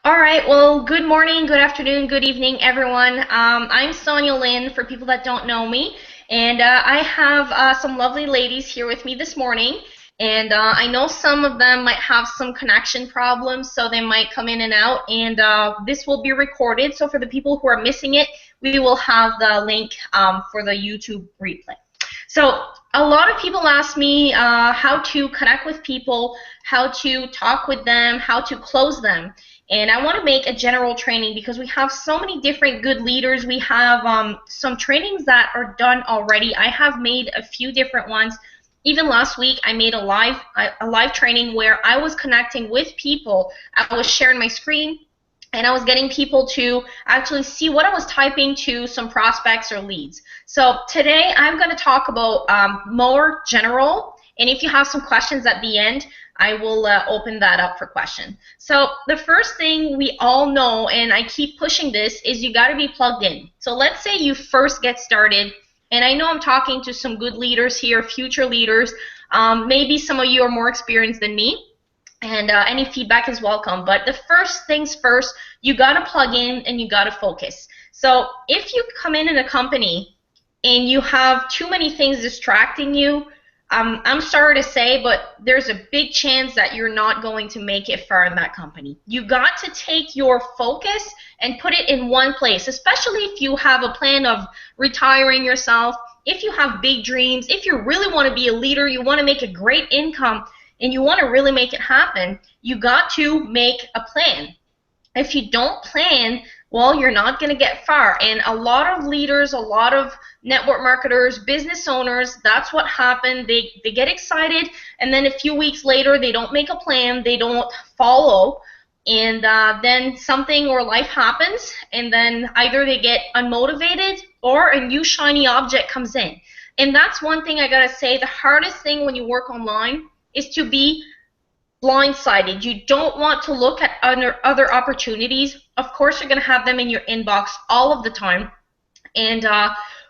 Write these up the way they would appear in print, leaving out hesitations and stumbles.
All right, well, good morning, good afternoon, good evening, everyone. I'm Sonia Line, for people that don't know me, and I have some lovely ladies here with me this morning, and I know some of them might have some connection problems, so they might come in and out, and this will be recorded, so for the people who are missing it, we will have the link for the YouTube replay. So a lot of people ask me how to connect with people, how to talk with them, how to close them. And I want to make a general training because we have so many different good leaders. We have some trainings that are done already. I have made a few different ones. Even last week, I made a live training where I was connecting with people. I was sharing my screen, and I was getting people to actually see what I was typing to some prospects or leads. So today I'm going to talk about more general, and if you have some questions at the end, I will open that up for question. So the first thing we all know, and I keep pushing this, is you got to be plugged in. So let's say you first get started, and I know I'm talking to some good leaders here, future leaders. Maybe some of you are more experienced than me, and any feedback is welcome. But the first things first, you got to plug in and you got to focus. So if you come in a company and you have too many things distracting you, I'm sorry to say, but there's a big chance that you're not going to make it far in that company. You got to take your focus and put it in one place, especially if you have a plan of retiring yourself, if you have big dreams, if you really want to be a leader, you want to make a great income, and you want to really make it happen, you got to make a plan. If you don't plan, well, you're not going to get far. And a lot of leaders, a lot of network marketers, business owners, that's what happened. They get excited, and then a few weeks later, they don't make a plan, they don't follow, and then something or life happens, and then either they get unmotivated or a new shiny object comes in. And that's one thing I got to say, the hardest thing when you work online is to be blindsided. You don't want to look at other opportunities. Of course, you're going to have them in your inbox all of the time. And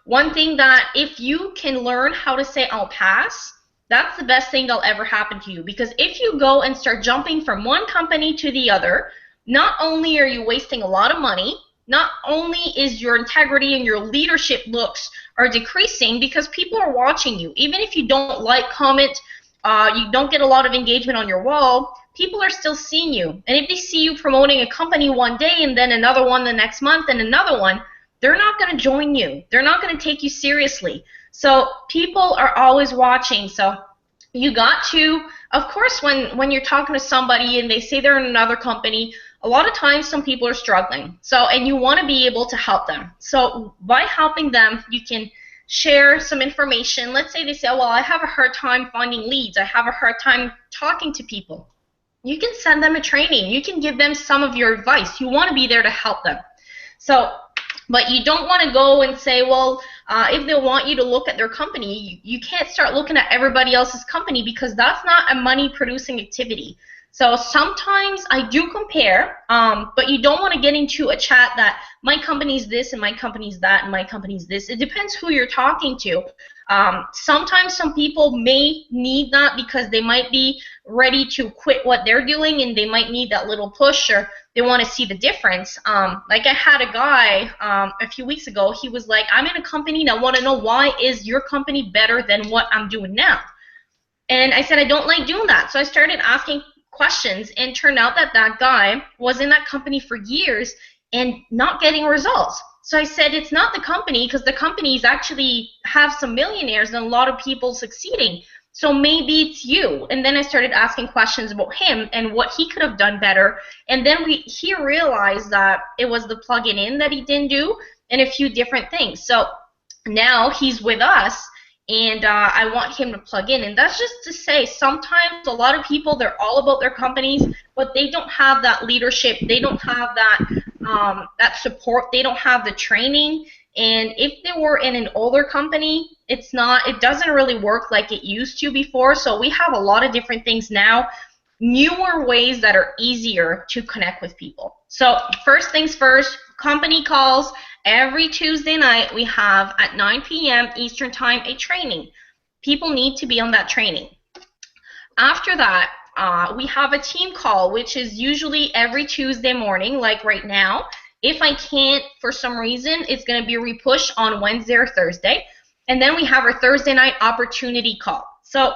one thing that if you can learn how to say I'll pass, that's the best thing that'll ever happen to you. Because if you go and start jumping from one company to the other, not only are you wasting a lot of money, not only is your integrity and your leadership looks are decreasing because people are watching you. Even if you don't like, comment, you don't get a lot of engagement on your wall, people are still seeing you. And if they see you promoting a company one day and then another one the next month and another one, they're not going to join you. They're not going to take you seriously. So people are always watching. So you got to, of course, when you're talking to somebody and they say they're in another company, a lot of times some people are struggling. So, and you want to be able to help them. So by helping them, you can share some information. Let's say they say, well, I have a hard time finding leads. I have a hard time talking to people. You can send them a training. You can give them some of your advice. You want to be there to help them. So, but you don't want to go and say, well, if they want you to look at their company, you can't start looking at everybody else's company because that's not a money-producing activity. So sometimes I do compare, but you don't want to get into a chat that my company's this and my company's that and my company's this. It depends who you're talking to. Sometimes some people may need that because they might be ready to quit what they're doing and they might need that little push, or they want to see the difference. Like I had a guy a few weeks ago, he was like, I'm in a company and I want to know why is your company better than what I'm doing now? And I said, I don't like doing that. So I started asking questions, and turned out that that guy was in that company for years and not getting results. So I said, it's not the company, because the companies actually have some millionaires and a lot of people succeeding. So maybe it's you. And then I started asking questions about him and what he could have done better. And then he realized that it was the plugging in that he didn't do and a few different things. So now he's with us, and I want him to plug in. And that's just to say, sometimes a lot of people, they're all about their companies, but they don't have that leadership, they don't have that support, they don't have the training. And if they were in an older company, it doesn't really work like it used to before. So we have a lot of different things now, newer ways that are easier to connect with people. So first things first, company calls. Every Tuesday night we have at 9 p.m. Eastern Time a training. People need to be on that training. After that, we have a team call, which is usually every Tuesday morning, like right now. If I can't, for some reason, it's going to be a repush on Wednesday or Thursday. And then we have our Thursday night opportunity call. So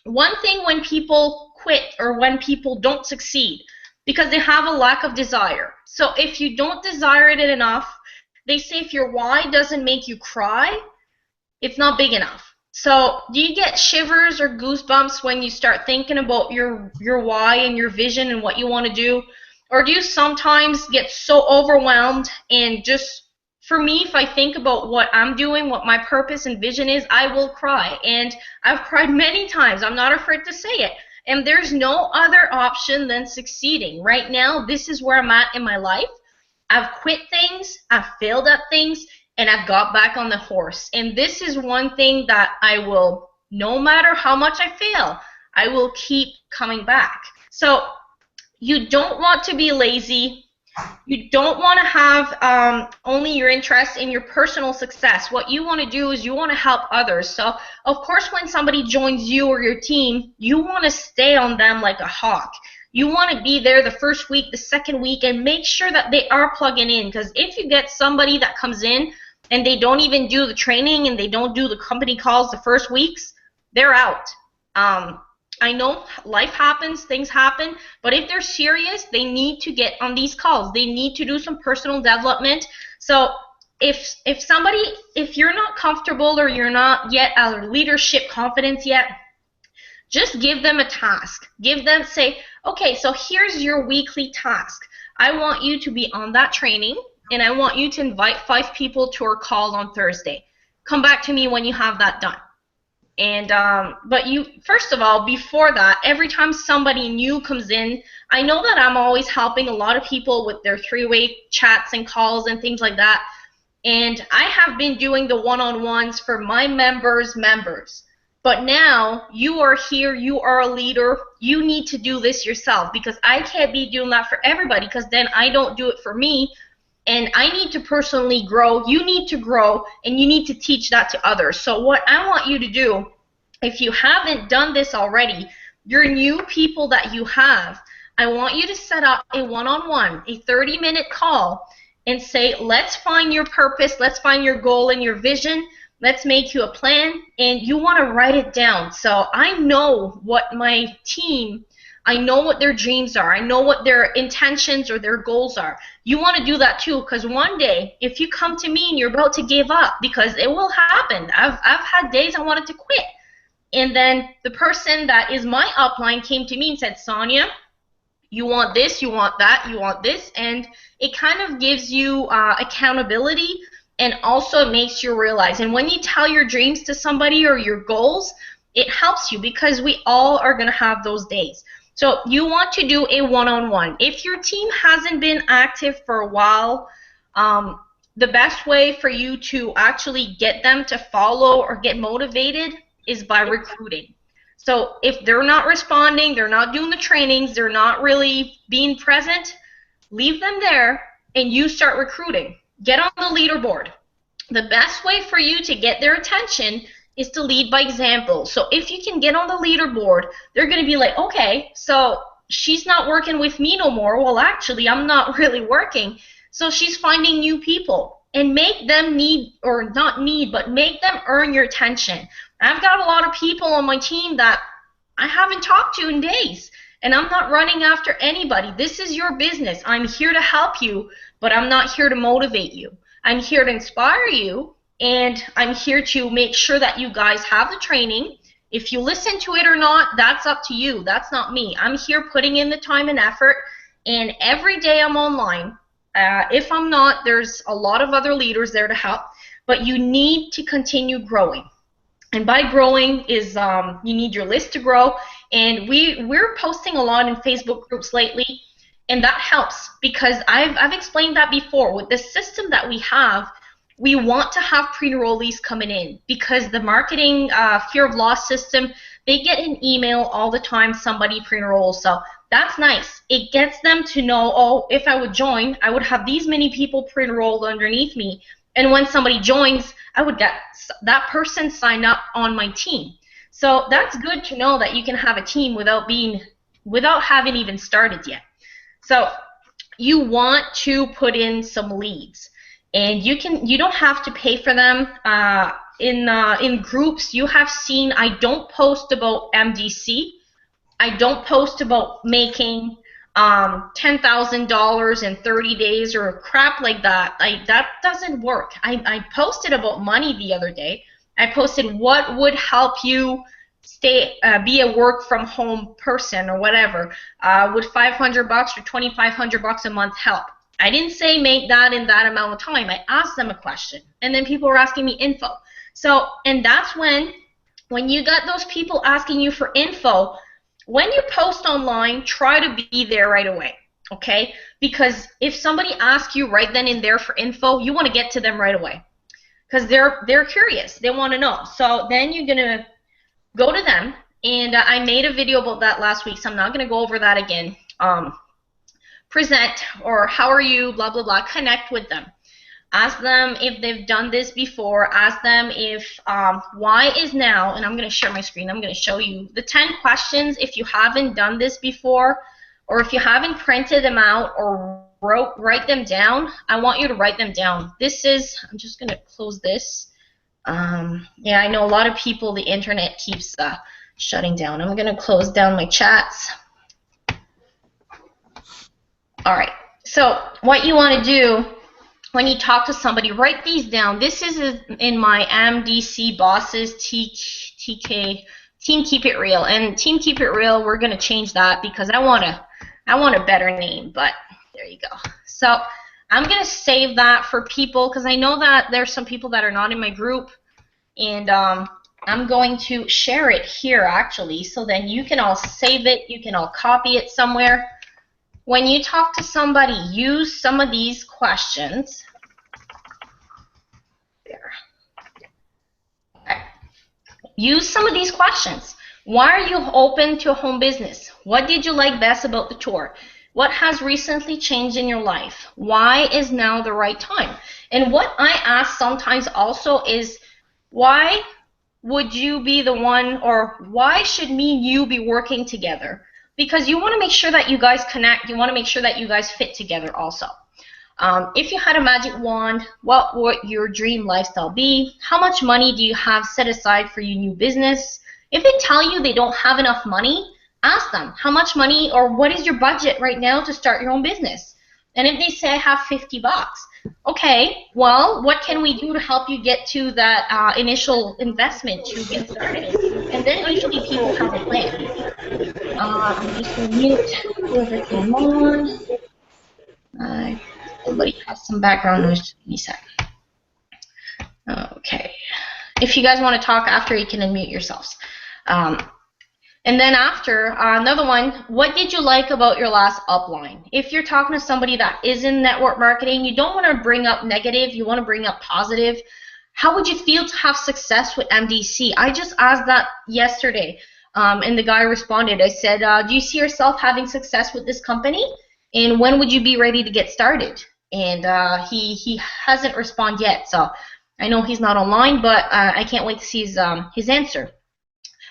one thing when people quit or when people don't succeed, because they have a lack of desire. So if you don't desire it enough, they say if your why doesn't make you cry, it's not big enough. So do you get shivers or goosebumps when you start thinking about your why and your vision and what you want to do? Or do you sometimes get so overwhelmed and just, for me, if I think about what I'm doing, what my purpose and vision is, I will cry. And I've cried many times. I'm not afraid to say it. And there's no other option than succeeding. Right now, this is where I'm at in my life. I've quit things, I've failed at things, and I've got back on the horse. And this is one thing that I will, no matter how much I fail, I will keep coming back. So you don't want to be lazy. You don't want to have only your interest in your personal success. What you want to do is you want to help others. So, of course, when somebody joins you or your team, you want to stay on them like a hawk. You want to be there the first week, the second week, and make sure that they are plugging in. Because if you get somebody that comes in and they don't even do the training and they don't do the company calls the first weeks, they're out. I know life happens, things happen, but if they're serious, they need to get on these calls. They need to do some personal development. So if you're not comfortable or you're not yet at leadership confidence yet, just give them a task. Say, okay, so here's your weekly task. I want you to be on that training, and I want you to invite 5 people to our call on Thursday. Come back to me when you have that done. And but you, first of all, before that, every time somebody new comes in, I know that I'm always helping a lot of people with their 3-way chats and calls and things like that. And I have been doing the one-on-ones for my members. But now you are here, you are a leader, you need to do this yourself, because I can't be doing that for everybody, because then I don't do it for me. And I need to personally grow, you need to grow, and you need to teach that to others. So what I want you to do, if you haven't done this already, your new people that you have, I want you to set up a one-on-one, a 30-minute call, and say, let's find your purpose, let's find your goal and your vision, let's make you a plan, and you want to write it down. So I know what my team, I know what their dreams are. I know what their intentions or their goals are. You want to do that too, because one day, if you come to me and you're about to give up, because it will happen. I've had days I wanted to quit. And then the person that is my upline came to me and said, Sonia, you want this, you want that, you want this. And it kind of gives you accountability, and also makes you realize. And when you tell your dreams to somebody or your goals, it helps you, because we all are going to have those days. So you want to do a one-on-one. If your team hasn't been active for a while, the best way for you to actually get them to follow or get motivated is by recruiting. So if they're not responding, they're not doing the trainings, they're not really being present, leave them there and you start recruiting. Get on the leaderboard. The best way for you to get their attention is to lead by example. So if you can get on the leaderboard, they're going to be like, okay, so she's not working with me no more. Well, actually, I'm not really working. So she's finding new people. And make them need, or not need, but make them earn your attention. I've got a lot of people on my team that I haven't talked to in days. And I'm not running after anybody. This is your business. I'm here to help you, but I'm not here to motivate you. I'm here to inspire you. And I'm here to make sure that you guys have the training. If you listen to it or not, that's up to you. That's not me. I'm here putting in the time and effort, and every day I'm online. If I'm not, there's a lot of other leaders there to help, but you need to continue growing. And by growing is you need your list to grow, and we're posting a lot in Facebook groups lately, and that helps, because I've explained that before. With the system that we have, we want to have pre-enrollees coming in, because the marketing fear of loss system, they get an email all the time, somebody pre-enrolls. So that's nice. It gets them to know, oh, if I would join, I would have these many people pre-enrolled underneath me. And when somebody joins, I would get that person sign up on my team. So that's good to know that you can have a team without being without having even started yet. So you want to put in some leads, and you don't have to pay for them. In groups, you have seen I don't post about MDC. I don't post about making $10,000 in 30 days or crap like that. That doesn't work. I posted about money the other day. I posted what would help you be a work from home person or whatever. Would $500 or $2,500 a month help? I didn't say make that in that amount of time. I asked them a question, and then people were asking me info. So, and that's when you got those people asking you for info, when you post online, try to be there right away, okay? Because if somebody asks you right then and there for info, you want to get to them right away because they're curious. They want to know. So then you're going to go to them, and I made a video about that last week, so I'm not going to go over that again. Present, or how are you, blah, blah, blah. Connect with them. Ask them if they've done this before. Ask them if why is now, and I'm going to share my screen. I'm going to show you the 10 questions if you haven't done this before, or if you haven't printed them out or write them down. I want you to write them down. This is, I'm just going to close this. Yeah, I know a lot of people, the internet keeps shutting down. I'm going to close down my chats. All right, so what you want to do when you talk to somebody, write these down. This is in my MDC bosses, TK, Team Keep It Real. And Team Keep It Real, we're going to change that because I want a better name, but there you go. So I'm going to save that for people because I know that there's some people that are not in my group, and I'm going to share it here actually, so then you can all save it, you can all copy it somewhere. When you talk to somebody, use some of these questions. There. Okay. Use some of these questions. Why are you open to a home business? What did you like best about the tour? What has recently changed in your life? Why is now the right time? And what I ask sometimes also is, why would you be the one, or why should me and you be working together? Because you want to make sure that you guys connect. You want to make sure that you guys fit together also. If you had a magic wand, what would your dream lifestyle be? How much money do you have set aside for your new business? If they tell you they don't have enough money, ask them how much money, or what is your budget right now to start your own business? And if they say I have 50 bucks, okay, well, what can we do to help you get to that initial investment to get started? And then usually people have a plan. I'm just going to mute whoever came on. Somebody has some background noise. Give me a sec. Okay. If you guys want to talk after, you can unmute yourselves. And then after, another one, what did you like about your last upline? If you're talking to somebody that is in network marketing, you don't want to bring up negative, you want to bring up positive. How would you feel to have success with MDC? I just asked that yesterday, and the guy responded. I said, do you see yourself having success with this company? And when would you be ready to get started? And he hasn't responded yet, so I know he's not online, but I can't wait to see his answer.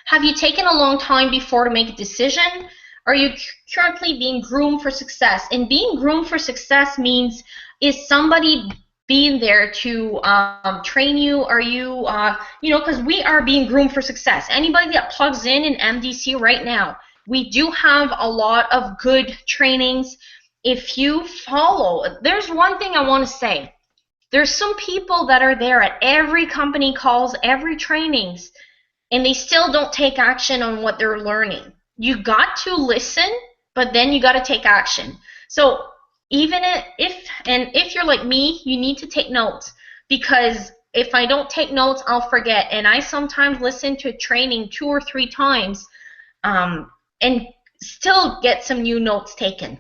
Have you taken a long time before to make a decision? Are you currently being groomed for success? And being groomed for success means, is somebody being there to train you? Are you, because we are being groomed for success. Anybody that plugs in MDC right now, we do have a lot of good trainings. If you follow, there's one thing I want to say. There's some people that are there at every company calls, every trainings, and they still don't take action on what they're learning. You got to listen, but then you got to take action. So even if you're like me, you need to take notes, because if I don't take notes, I'll forget. And I sometimes listen to a training 2 or 3 times and still get some new notes taken.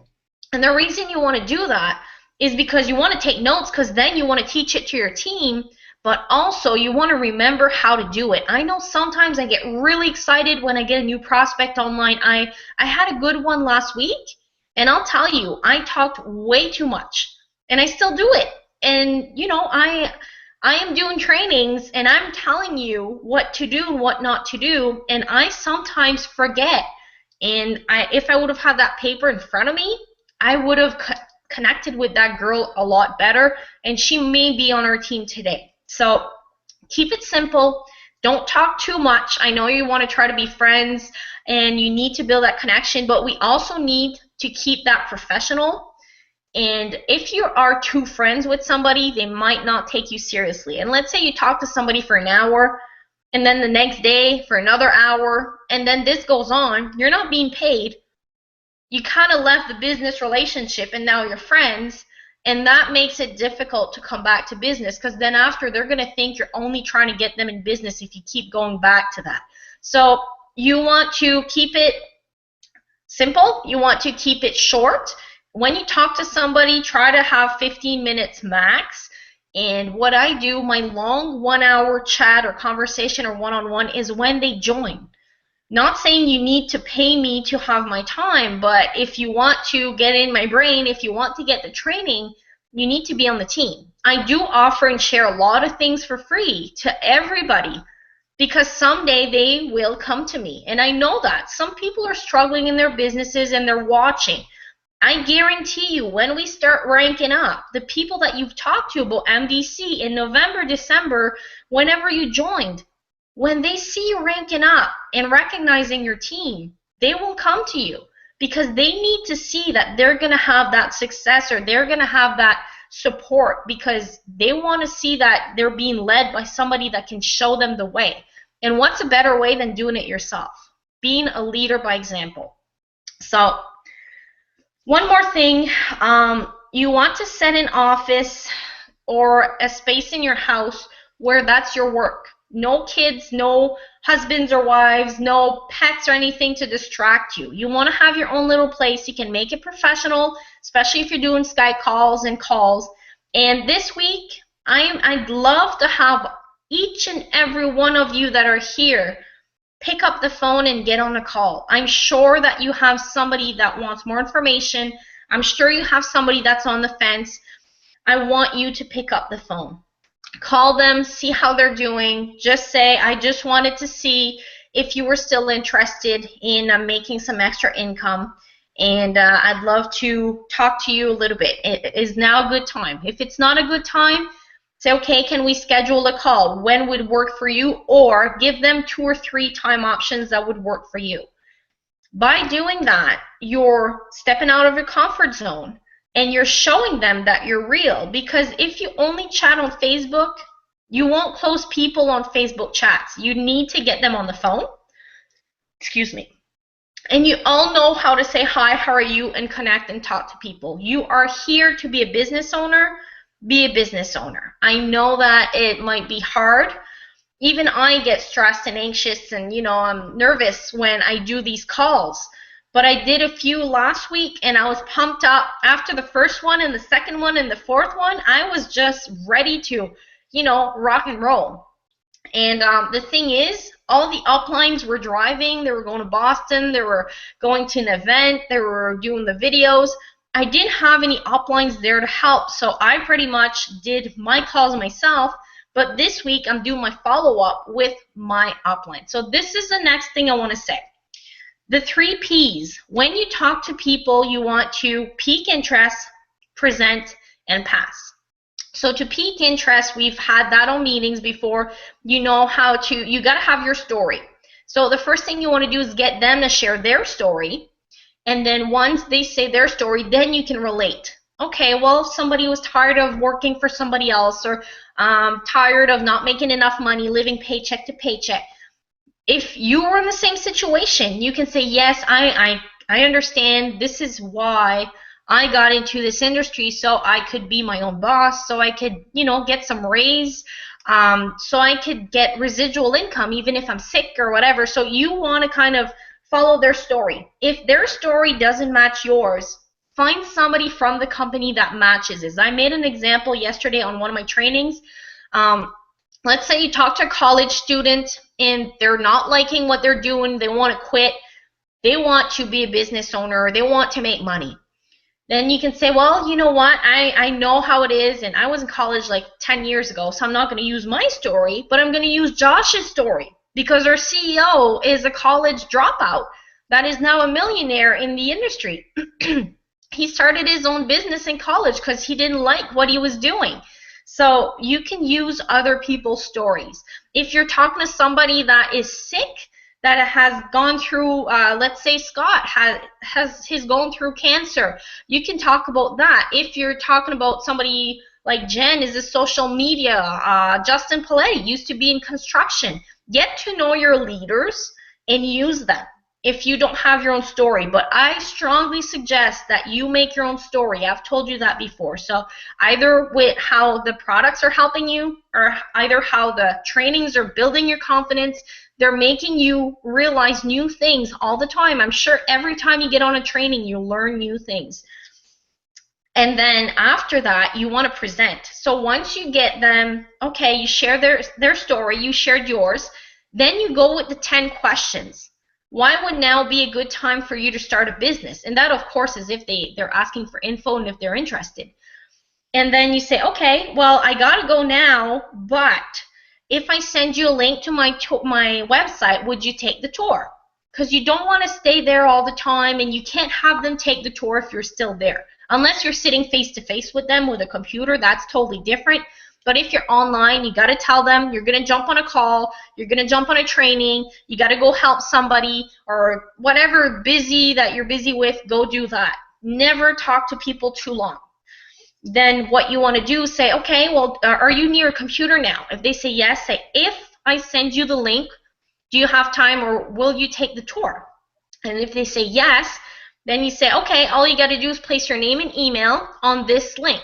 And the reason you want to do that is because you want to take notes, because then you want to teach it to your team, but also you want to remember how to do it. I know sometimes I get really excited when I get a new prospect online. I had a good one last week, and I'll tell you, I talked way too much, and I still do it. And I am doing trainings, and I'm telling you what to do and what not to do, and I sometimes forget. And if I would have had that paper in front of me, I would have connected with that girl a lot better, and she may be on our team today. So keep it simple. Don't talk too much. I know you want to try to be friends and you need to build that connection, but we also need to keep that professional. And if you are too friends with somebody, they might not take you seriously. And let's say you talk to somebody for an hour, and then the next day for another hour, and then this goes on. You're not being paid. You kind of left the business relationship and now you're friends, and that makes it difficult to come back to business, because then after they're going to think you're only trying to get them in business if you keep going back to that. So you want to keep it simple. You want to keep it short. When you talk to somebody, try to have 15 minutes max. And what I do, my long 1 hour chat or conversation or one-on-one is when they join. Not saying you need to pay me to have my time, but if you want to get in my brain, if you want to get the training, you need to be on the team. I do offer and share a lot of things for free to everybody, because someday they will come to me. And I know that some people are struggling in their businesses and they're watching. I guarantee you, when we start ranking up, the people that you've talked to about MDC in November, December, whenever you joined, when they see you ranking up and recognizing your team, they will come to you, because they need to see that they're going to have that success, or they're going to have that support, because they want to see that they're being led by somebody that can show them the way. And what's a better way than doing it yourself? Being a leader by example. So one more thing, you want to set an office or a space in your house where that's your work. No kids, no husbands or wives, no pets or anything to distract you. You want to have your own little place. You can make it professional, especially if you're doing Skype calls and calls. And this week, I'd love to have each and every one of you that are here pick up the phone and get on a call. I'm sure that you have somebody that wants more information. I'm sure you have somebody that's on the fence. I want you to pick up the phone. Call them, see how they're doing. Just say, I just wanted to see if you were still interested in making some extra income, and I'd love to talk to you a little bit. It is now a good time. If it's not a good time, say, okay, can we schedule a call? When would work for you? Or give them 2 or 3 time options that would work for you. By doing that, you're stepping out of your comfort zone, and you're showing them that you're real. Because if you only chat on Facebook, you won't close people on Facebook chats. You need to get them on the phone. Excuse me. And you all know how to say hi, how are you, and connect and talk to people. You are here to be a business owner. Be a business owner. I know that it might be hard. Even I get stressed and anxious, and I'm nervous when I do these calls. But I did a few last week, and I was pumped up. After the first one and the second one and the fourth one, I was just ready to, rock and roll. And the thing is, all the uplines were driving. They were going to Boston. They were going to an event. They were doing the videos. I didn't have any uplines there to help, so I pretty much did my calls myself. But this week, I'm doing my follow-up with my upline. So this is the next thing I want to say. The 3 Ps. When you talk to people, you want to pique interest, present, and pass. So to pique interest, we've had that on meetings before. You know how to, you got to have your story. So the first thing you want to do is get them to share their story. And then once they say their story, then you can relate. Okay, well, somebody was tired of working for somebody else, or tired of not making enough money, living paycheck to paycheck. If you were in the same situation, you can say, yes, I understand. This is why I got into this industry, so I could be my own boss, so I could, get some raise, so I could get residual income even if I'm sick or whatever. So you want to kind of follow their story. If their story doesn't match yours, find somebody from the company that matches it. I made an example yesterday on one of my trainings. Let's say you talk to a college student and they're not liking what they're doing. They want to quit. They want to be a business owner. They want to make money. Then you can say, well, you know what? I know how it is, and I was in college like 10 years ago, so I'm not going to use my story, but I'm going to use Josh's story, because our CEO is a college dropout. that is now a millionaire in the industry. He started his own business in college because he didn't like what he was doing. So you can use other people's stories. If you're talking to somebody that is sick, that has gone through, let's say Scott he's gone through cancer, you can talk about that. If you're talking about somebody like Jen is a social media, Justin Paletti used to be in construction, get to know your leaders and use them if you don't have your own story. But I strongly suggest that you make your own story. I've told you that before. So either with how the products are helping you, or either how the trainings are building your confidence, they're making you realize new things all the time. I'm sure every time you get on a training, you learn new things. And then after that, you want to present. So once you get them, okay, you share their story, you shared yours, then you go with the 10 questions. Why would now be a good time for you to start a business? And that, of course, is if they're asking for info and if they're interested. And then you say, okay, well, I got to go now, but if I send you a link to my website, would you take the tour? Because you don't want to stay there all the time, and you can't have them take the tour if you're still there. Unless you're sitting face-to-face with them with a computer, that's totally different. But if you're online, you got to tell them you're going to jump on a call, you're going to jump on a training, you got to go help somebody, or whatever that you're busy with, go do that. Never talk to people too long. Then what you want to do is say, okay, well, are you near a computer now? If they say yes, say, if I send you the link, do you have time, or will you take the tour? And if they say yes, then you say, okay, all you got to do is place your name and email on this link.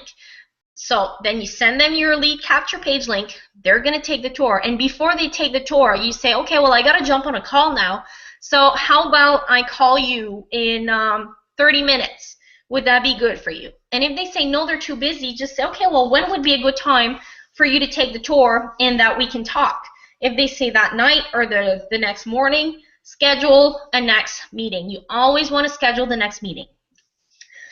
So then you send them your lead capture page link. They're going to take the tour. And before they take the tour, you say, okay, well, I got to jump on a call now. So how about I call you in 30 minutes? Would that be good for you? And if they say no, they're too busy, just say, okay, well, when would be a good time for you to take the tour and that we can talk? If they say that night or the next morning, schedule a next meeting. You always want to schedule the next meeting.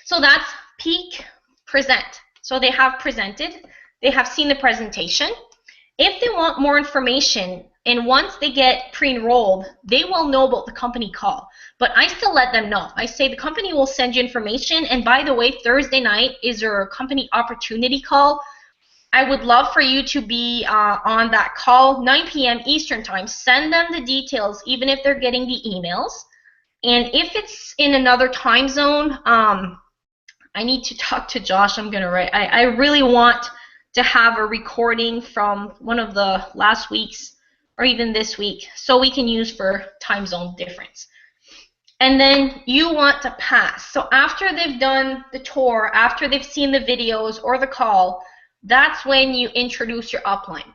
So that's peak, present. So they have presented, they have seen the presentation. If they want more information, and once they get pre-enrolled, they will know about the company call. But I still let them know. I say the company will send you information, and by the way, Thursday night is your company opportunity call. I would love for you to be on that call, 9 p.m. Eastern time. Send them the details, even if they're getting the emails. And if it's in another time zone, I need to talk to Josh. I'm going to write. I really want to have a recording from one of the last weeks or even this week so we can use for time zone difference. And then you want to pass. So after they've done the tour, after they've seen the videos or the call, that's when you introduce your upline.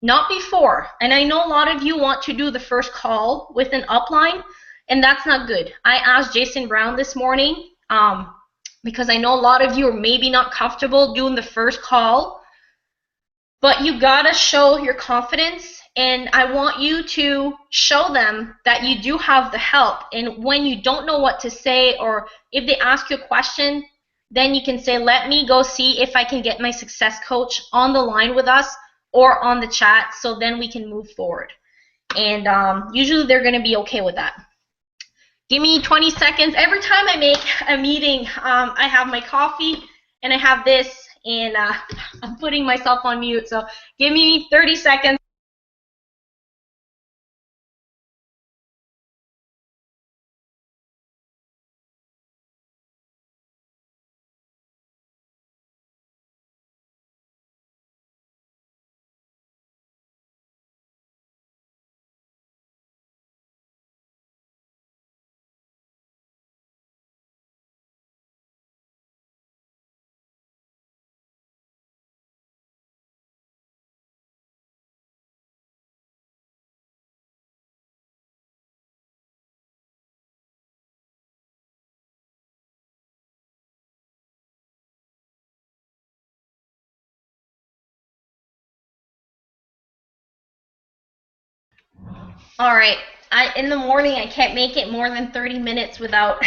Not before. And I know a lot of you want to do the first call with an upline, and that's not good. I asked Jason Brown this morning, because I know a lot of you are maybe not comfortable doing the first call, but you gotta show your confidence, and I want you to show them that you do have the help. And when you don't know what to say, or if they ask you a question, then you can say, let me go see if I can get my success coach on the line with us or on the chat, so then we can move forward. And usually they're gonna be okay with that. Give me 20 seconds. Every time I make a meeting, I have my coffee and I have this, and I'm putting myself on mute. So give me 30 seconds. All right. In the morning, I can't make it more than 30 minutes without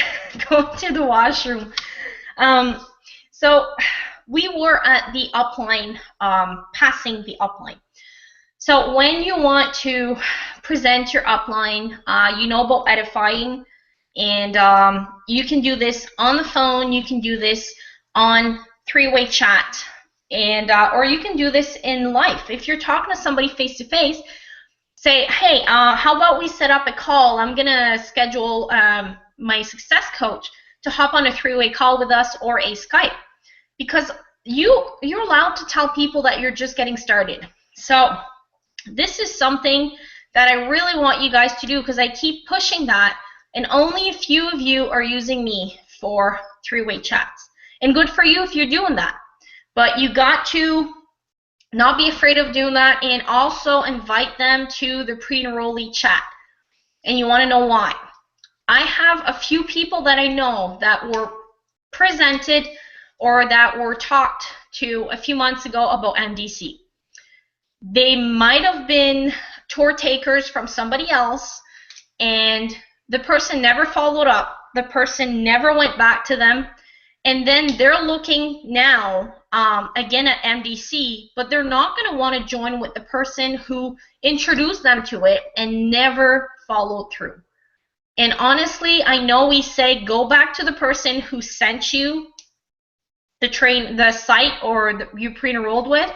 going to the washroom. So we were at the upline, passing the upline. So when you want to present your upline, you know about edifying. And you can do this on the phone, you can do this on three-way chat, and or you can do this in life. If you're talking to somebody face to face, say, hey, how about we set up a call? I'm gonna schedule my success coach to hop on a three-way call with us, or a Skype, because you're allowed to tell people that you're just getting started. So this is something that I really want you guys to do, because I keep pushing that, and only a few of you are using me for three-way chats. And good for you if you're doing that. But you got to not be afraid of doing that, and also invite them to the pre-enrollee chat. And you want to know why? I have a few people that I know that were presented or that were talked to a few months ago about MDC. They might have been tour takers from somebody else, and the person never followed up. The person never went back to them. And then they're looking now again at MDC, but they're not going to want to join with the person who introduced them to it and never followed through. And honestly, I know we say go back to the person who sent you the site or you pre-enrolled with,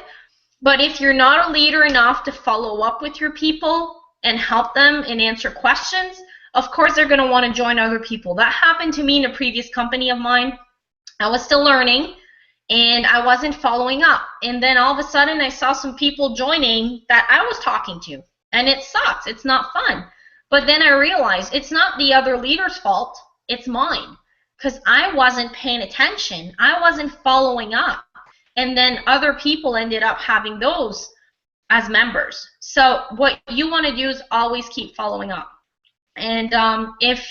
but if you're not a leader enough to follow up with your people and help them and answer questions, of course they're going to want to join other people. That happened to me in a previous company of mine. I was still learning, and I wasn't following up. And then all of a sudden, I saw some people joining that I was talking to, and it sucks. It's not fun. But then I realized it's not the other leader's fault. It's mine, because I wasn't paying attention. I wasn't following up. And then other people ended up having those as members. So what you want to do is always keep following up. And if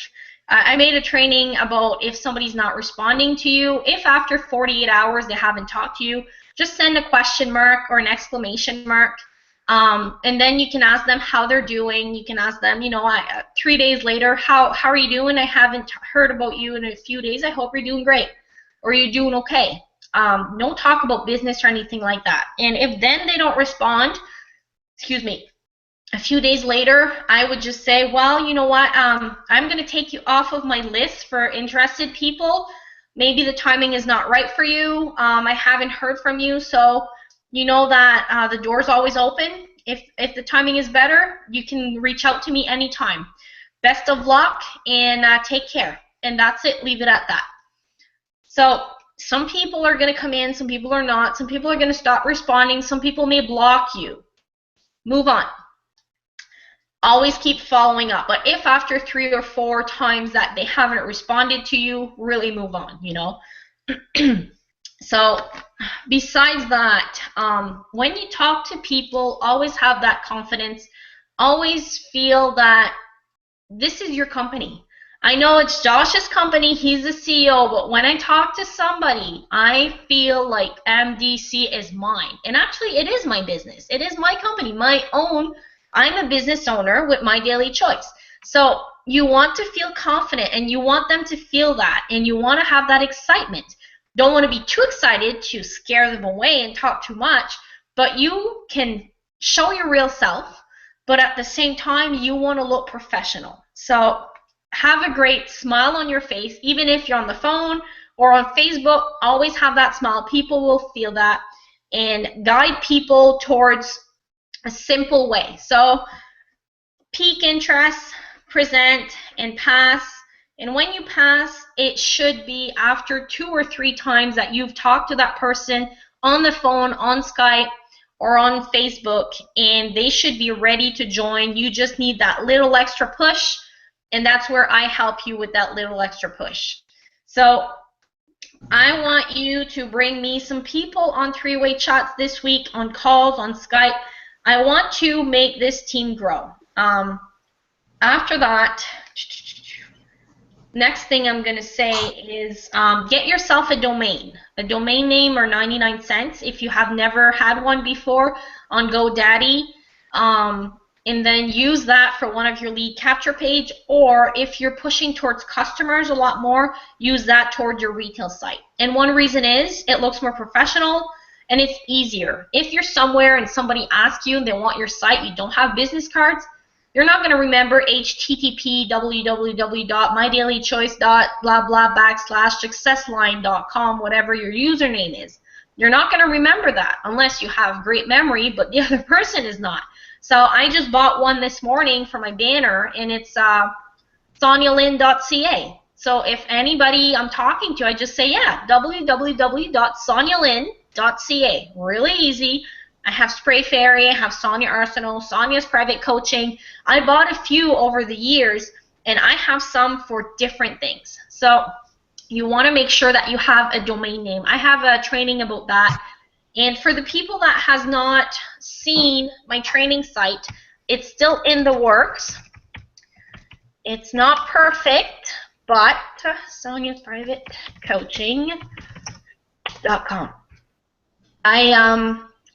I made a training about if somebody's not responding to you, if after 48 hours they haven't talked to you, just send a question mark or an exclamation mark, and then you can ask them how they're doing. You can ask them, 3 days later, how are you doing? I haven't heard about you in a few days. I hope you're doing great, or you're doing okay. Don't talk about business or anything like that. And if then they don't respond, a few days later, I would just say, well, you know what, I'm going to take you off of my list for interested people. Maybe the timing is not right for you. I haven't heard from you, so you know that the door's always open. If the timing is better, you can reach out to me anytime. Best of luck, and take care. And that's it. Leave it at that. So some people are going to come in, some people are not. Some people are going to stop responding. Some people may block you. Move on. Always keep following up. But if after 3 or 4 times that they haven't responded to you, really move on, So besides that, when you talk to people, always have that confidence. Always feel that this is your company. I know it's Josh's company, he's the CEO, but when I talk to somebody, I feel like MDC is mine. And actually, it is my business. It is my company, my own. I'm a business owner with My Daily Choice. So you want to feel confident, and you want them to feel that, and you want to have that excitement. Don't want to be too excited to scare them away and talk too much, but you can show your real self, but at the same time, you want to look professional. So have a great smile on your face, even if you're on the phone or on Facebook, always have that smile. People will feel that, and guide people towards a simple way. So peak interest, present, and pass. And when you pass, it should be after 2 or 3 times that you've talked to that person on the phone, on Skype, or on Facebook, and they should be ready to join. You just need that little extra push, and that's where I help you with that little extra push. So I want you to bring me some people on 3-way chats this week, on calls, on Skype. I want to make this team grow. After that, next thing I'm going to say is get yourself a domain name or 99 cents if you have never had one before on GoDaddy, and then use that for one of your lead capture page, or if you're pushing towards customers a lot more, use that toward your retail site. And one reason is it looks more professional and it's easier. If you're somewhere and somebody asks you and they want your site, you don't have business cards, You're not going to remember http www.mydailychoice blah blah /successline.com, whatever your username is. You're not going to remember that unless you have great memory, but the other person is not. So I just bought one this morning for my banner, and it's sonialyn.ca. So if anybody I'm talking to, I just say, yeah, www.sonialyn.ca. Really easy. I have Spray Fairy, I have Sonia Arsenal, Sonia's Private Coaching. I bought a few over the years, and I have some for different things. So you want to make sure that you have a domain name. I have a training about that. And for the people that has not seen my training site, it's still in the works. It's not perfect, but Sonia's Private Coaching.com.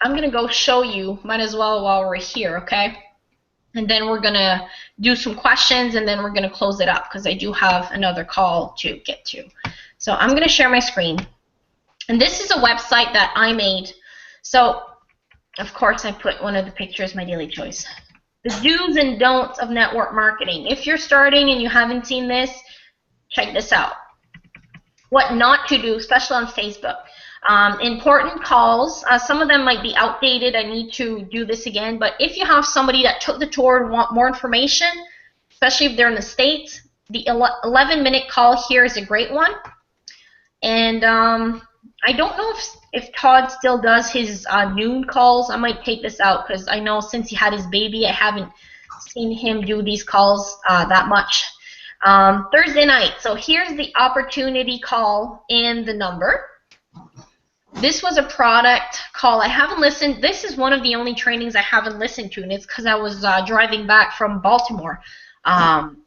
I'm going to go show you, might as well while we're here, okay? And then we're going to do some questions, and then we're going to close it up because I do have another call to get to. So I'm going to share my screen. And this is a website that I made. So, of course, I put one of the pictures, my daily choice. The do's and don'ts of network marketing. If you're starting and you haven't seen this, check this out. What not to do, especially on Facebook. Important calls. Some of them might be outdated. I need to do this again. But if you have somebody that took the tour and want more information, especially if they're in the States, the 11-minute call here is a great one. And I don't know if Todd still does his noon calls. I might take this out because I know since he had his baby, I haven't seen him do these calls that much. Thursday night. So here's the opportunity call and the number. This was a product call. I haven't listened. This is one of the only trainings I haven't listened to, and it's because I was driving back from Baltimore.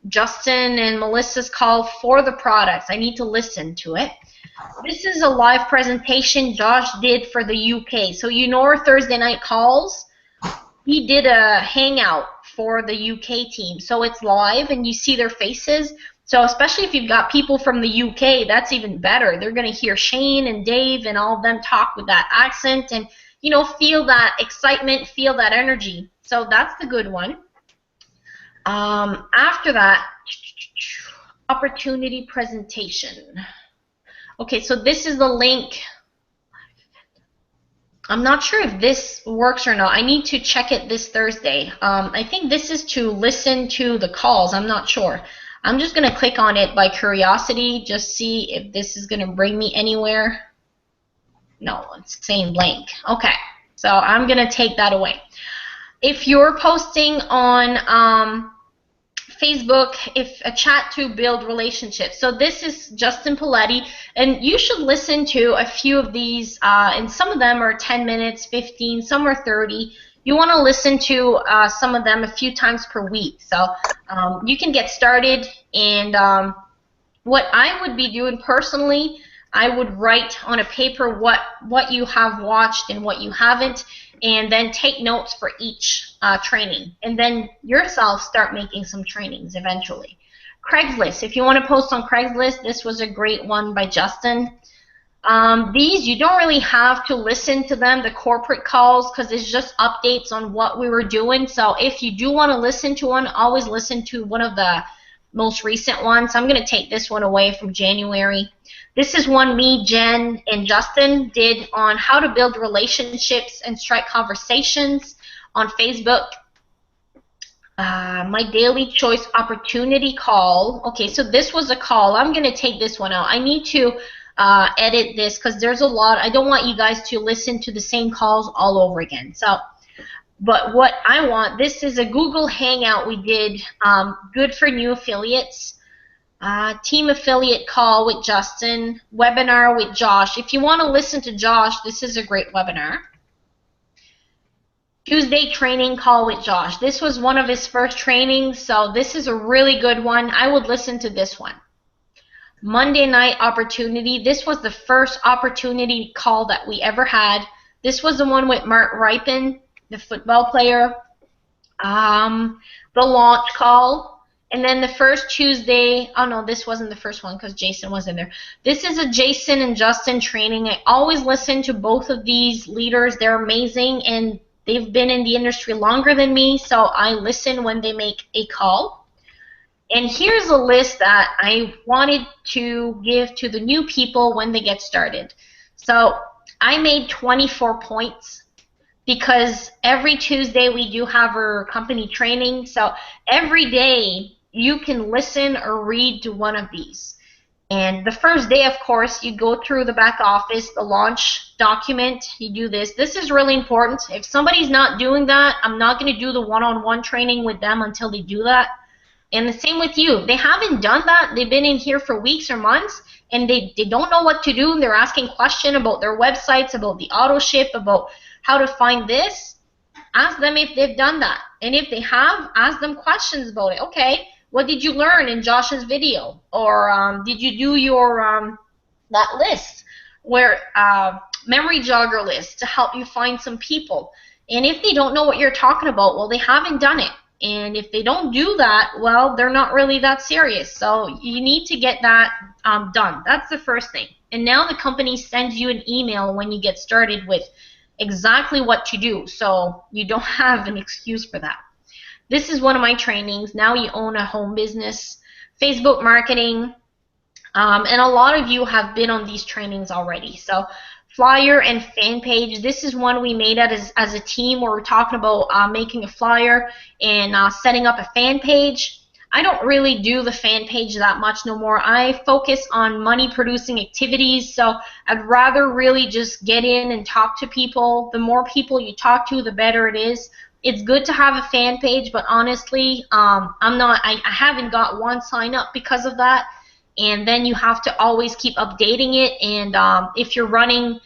Justin and Melissa's call for the products. I need to listen to it. This is a live presentation Josh did for the UK. So you know our Thursday night calls? He did a hangout for the UK team. So it's live, and you see their faces. So especially if you've got people from the UK, that's even better. They're going to hear Shane and Dave and all of them talk with that accent and, you know, feel that excitement, feel that energy. So that's the good one. After that, opportunity presentation. Okay, so this is the link. I'm not sure if this works or not. I need to check it this Thursday. I think this is to listen to the calls. I'm not sure. I'm just going to click on it by curiosity, just see if this is going to bring me anywhere. No, it's saying blank. Okay, so I'm going to take that away. If you're posting on Facebook, if a chat to build relationships. So this is Justin Paletti, and you should listen to a few of these, and some of them are 10 minutes, 15, some are 30. You want to listen to some of them a few times per week. So you can get started, and what I would be doing personally, I would write on a paper what you have watched and what you haven't, and then take notes for each training. And then yourself start making some trainings eventually. Craigslist. If you want to post on Craigslist, this was a great one by Justin. These, you don't really have to listen to them, the corporate calls, because it's just updates on what we were doing. So if you do want to listen to one, always listen to one of the most recent ones. I'm going to take this one away from January. This is one me, Jen, and Justin did on how to build relationships and strike conversations on Facebook. My daily choice opportunity call. Okay, so this was a call. I'm going to take this one out. I need to edit this because there's a lot. I don't want you guys to listen to the same calls all over again. So, but what I want, this is a Google Hangout we did, good for new affiliates. Team affiliate call with Justin, webinar with Josh. If you want to listen to Josh, this is a great webinar. Tuesday training call with Josh. This was one of his first trainings, so this is a really good one. I would listen to this one. Monday night opportunity. This was the first opportunity call that we ever had. This was the one with Mark Ripon, the football player. The launch call. And then the first Tuesday, oh no, this wasn't the first one because Jason wasn't there. This is a Jason and Justin training. I always listen to both of these leaders. They're amazing, and They've been in the industry longer than me, so I listen when they make a call. And here's a list that I wanted to give to the new people when they get started. So I made 24 points because every Tuesday we do have our company training. So every day you can listen or read to one of these. And the first day, of course, you go through the back office, the launch document, you do this. This is really important. If somebody's not doing that, I'm not going to do the one-on-one training with them until they do that. And the same with you. They haven't done that. They've been in here for weeks or months, and they don't know what to do. They're asking questions about their websites, about the auto ship, about how to find this. Ask them if they've done that. And if they have, ask them questions about it. Okay, what did you learn in Josh's video? Or did you do your that list where memory jogger list to help you find some people? And if they don't know what you're talking about, well, they haven't done it. And if they don't do that, well, they're not really that serious. So you need to get that done. That's the first thing. And now the company sends you an email when you get started with exactly what to do. So you don't have an excuse for that. This is one of my trainings. Now you own a home business, Facebook marketing, and a lot of you have been on these trainings already. So flyer and fan page. This is one we made as a team where we're talking about making a flyer and setting up a fan page. I don't really do the fan page that much no more. I focus on money producing activities, so I'd rather really just get in and talk to people. The more people you talk to, the better it is. It's good to have a fan page, but honestly, I haven't got one sign up because of that. And then you have to always keep updating it. And if you're running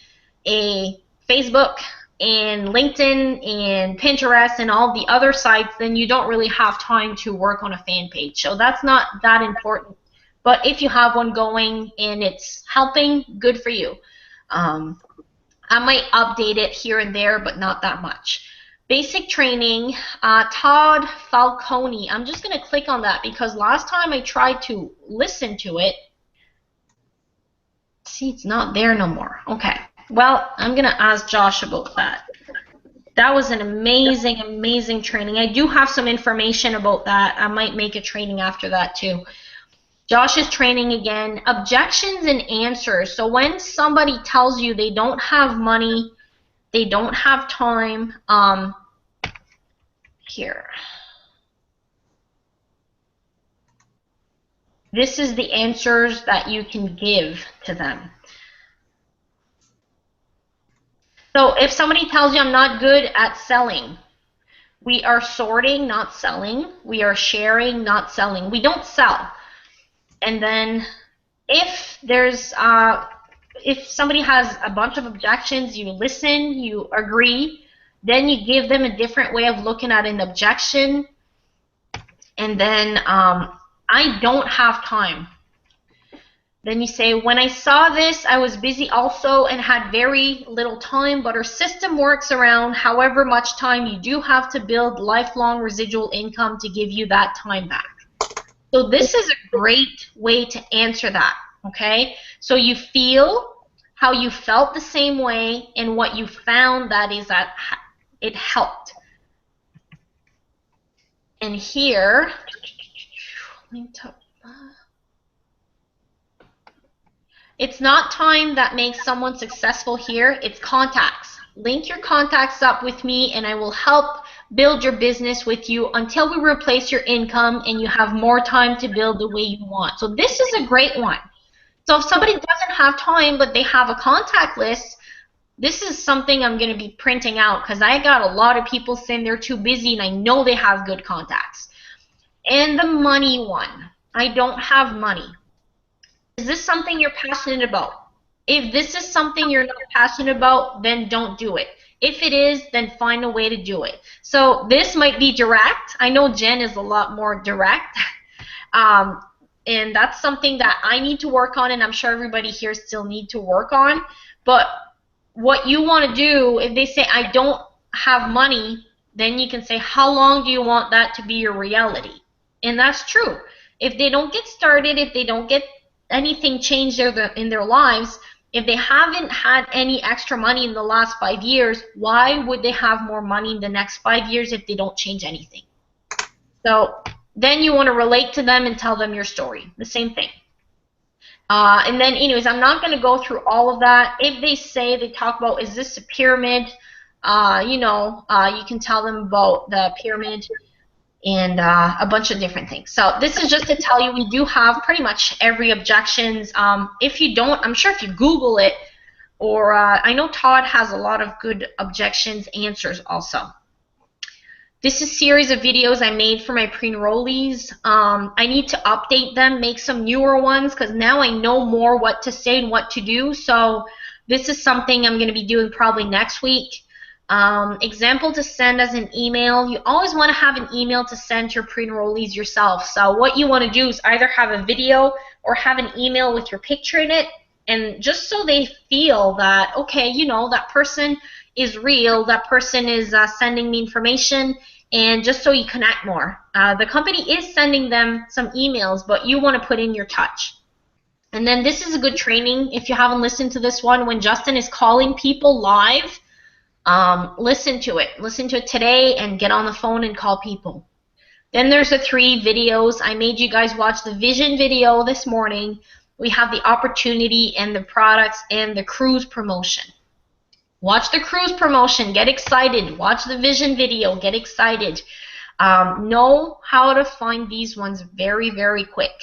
a Facebook and LinkedIn and Pinterest and all the other sites, then you don't really have time to work on a fan page. So that's not that important. But if you have one going and it's helping, good for you. I might update it here and there, but not that much. Basic training, Todd Falcone. I'm just going to click on that because last time I tried to listen to it. See, it's not there no more. Okay. Well, I'm going to ask Josh about that. That was an amazing, amazing training. I do have some information about that. I might make a training after that too. Josh's training again. Objections and answers. So when somebody tells you they don't have money, they don't have time, here. This is the answers that you can give to them. So if somebody tells you I'm not good at selling, we are sorting, not selling. We are sharing, not selling. We don't sell. And then if there's if somebody has a bunch of objections, you listen, you agree, then you give them a different way of looking at an objection. And then I don't have time. Then you say, when I saw this, I was busy also and had very little time, but our system works around however much time you do have to build lifelong residual income to give you that time back. So this is a great way to answer that, okay? So you feel how you felt the same way and what you found that is that it helped. And here, it's not time that makes someone successful here, it's contacts. Link your contacts up with me and I will help build your business with you until we replace your income and you have more time to build the way you want. So this is a great one. So if somebody doesn't have time but they have a contact list, this is something I'm going to be printing out because I got a lot of people saying they're too busy and I know they have good contacts. And the money one. I don't have money. Is this something you're passionate about? If this is something you're not passionate about, then don't do it. If it is, then find a way to do it. So this might be direct. I know Jen is a lot more direct. And that's something that I need to work on, and I'm sure everybody here still need to work on. But what you want to do, if they say, I don't have money, then you can say, how long do you want that to be your reality? And that's true. If they don't get started, if they don't get anything changed in their lives, If they haven't had any extra money in the last 5 years, why would they have more money in the next 5 years if they don't change anything? So then you want to relate to them and tell them your story. The same thing. And then anyways, I'm not going to go through all of that. If they talk about, is this a pyramid? You can tell them about the pyramid and a bunch of different things. So this is just to tell you we do have pretty much every objections. If you don't, I'm sure if you Google it, or I know Todd has a lot of good objections answers also. This is a series of videos I made for my pre-enrollees. I need to update them, make some newer ones, because now I know more what to say and what to do. So this is something I'm going to be doing probably next week. Example to send as an email. You always want to have an email to send your pre-enrollees yourself. So what you want to do is either have a video or have an email with your picture in it, and just so they feel that, okay, that person is real, that person is sending me information, and just so you connect more. The company is sending them some emails, but you want to put in your touch. And then this is a good training if you haven't listened to this one. When Justin is calling people live, listen to it. Listen to it today and get on the phone and call people. Then there's the 3 videos. I made you guys watch the vision video this morning. We have the opportunity and the products and the cruise promotion. Watch the cruise promotion, get excited. Watch the vision video, get excited. Know how to find these ones very, very quick.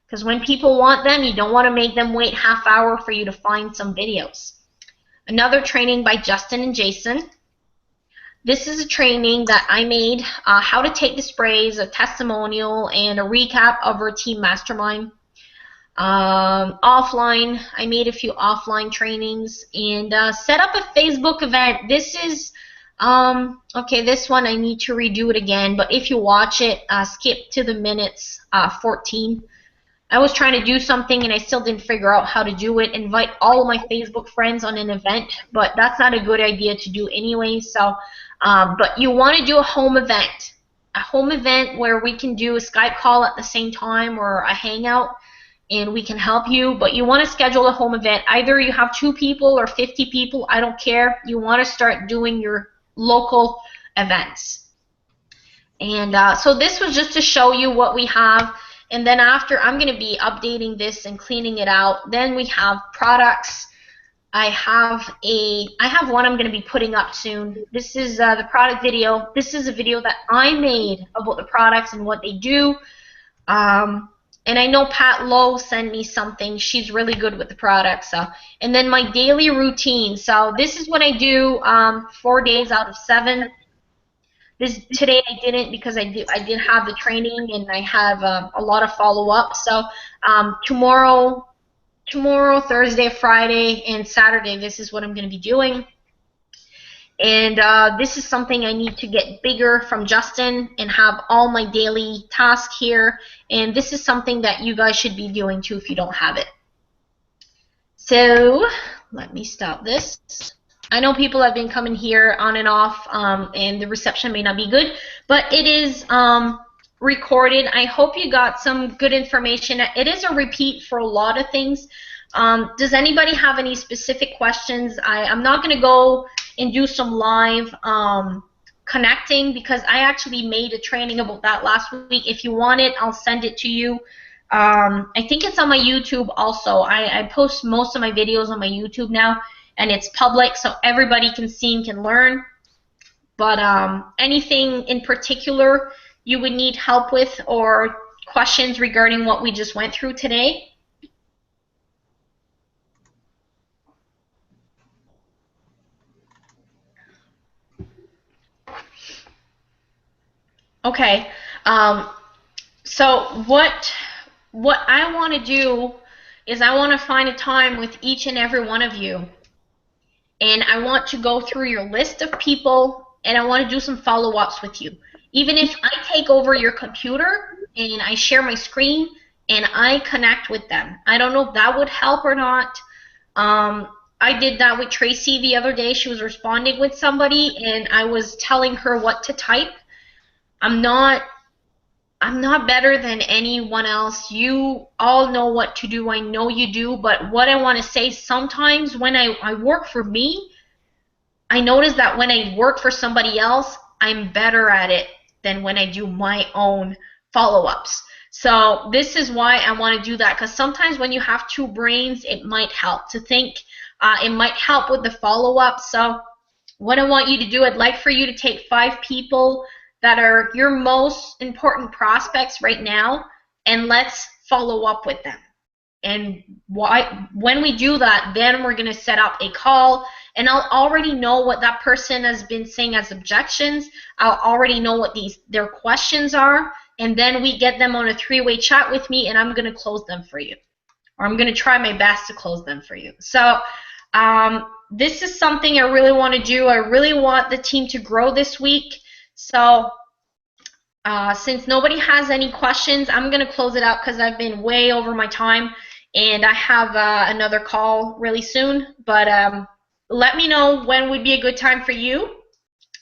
Because when people want them, you don't want to make them wait half hour for you to find some videos. Another training by Justin and Jason. This is a training that I made, how to take the sprays, a testimonial, and a recap of our team mastermind. Offline, I made a few offline trainings, and set up a Facebook event. This is okay, this one I need to redo it again, but if you watch it, skip to the minutes 14. I was trying to do something and I still didn't figure out how to do it. Invite all of my Facebook friends on an event, but that's not a good idea to do anyway. So but you want to do a home event where we can do a Skype call at the same time or a hangout, and we can help you. But you want to schedule a home event. Either you have 2 people or 50 people, I don't care. You want to start doing your local events. And so this was just to show you what we have. And then after, I'm going to be updating this and cleaning it out. Then we have products. I have one I'm going to be putting up soon. This is the product video. This is a video that I made about the products and what they do. And I know Pat Lowe sent me something. She's really good with the products. And then my daily routine. So this is what I do 4 days out of 7. Today I didn't because I did have the training and I have a lot of follow-up. So tomorrow, Thursday, Friday, and Saturday, this is what I'm going to be doing. And this is something I need to get bigger from Justin and have all my daily tasks here. And this is something that you guys should be doing too if you don't have it. So let me stop this. I know people have been coming here on and off, and the reception may not be good, but it is recorded. I hope you got some good information. It is a repeat for a lot of things. Does anybody have any specific questions? I'm not going to go and do some live connecting because I actually made a training about that last week. If you want it, I'll send it to you. I think it's on my YouTube also. I post most of my videos on my YouTube now, and it's public so everybody can see and can learn. But anything in particular you would need help with or questions regarding what we just went through today? Okay. So what I want to do is I want to find a time with each and every one of you, and I want to go through your list of people, and I want to do some follow-ups with you. Even if I take over your computer and I share my screen and I connect with them. I don't know if that would help or not. I did that with Tracy the other day. She was responding with somebody, and I was telling her what to type. I'm not I'm not better than anyone else. You all know what to do. I know you do. But what I want to say, sometimes when I work for me, I notice that when I work for somebody else, I'm better at it than when I do my own follow-ups. So this is why I want to do that, because sometimes when you have two brains, it might help to think. It might help with the follow-up. So what I want you to do, I'd like for you to take 5 people that are your most important prospects right now, and let's follow up with them. And when we do that, then we're going to set up a call, and I'll already know what that person has been saying as objections. I'll already know what their questions are, and then we get them on a 3-way chat with me, and I'm going to close them for you, or I'm going to try my best to close them for you. So this is something I really want to do. I really want the team to grow this week. So since nobody has any questions, I'm going to close it out because I've been way over my time, and I have another call really soon. But let me know when would be a good time for you.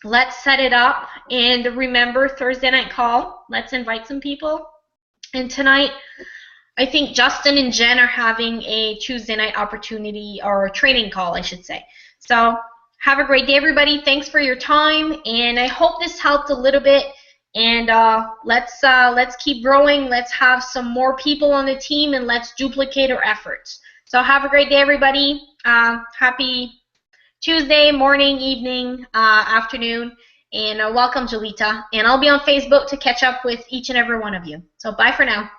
Let's set it up. And remember, Thursday night call. Let's invite some people. And tonight, I think Justin and Jen are having a Tuesday night opportunity, or a training call, I should say. So have a great day, everybody. Thanks for your time, and I hope this helped a little bit. And let's keep growing. Let's have some more people on the team, and let's duplicate our efforts. So have a great day, everybody. Happy Tuesday morning, evening, afternoon, and welcome, Jolita. And I'll be on Facebook to catch up with each and every one of you. So bye for now.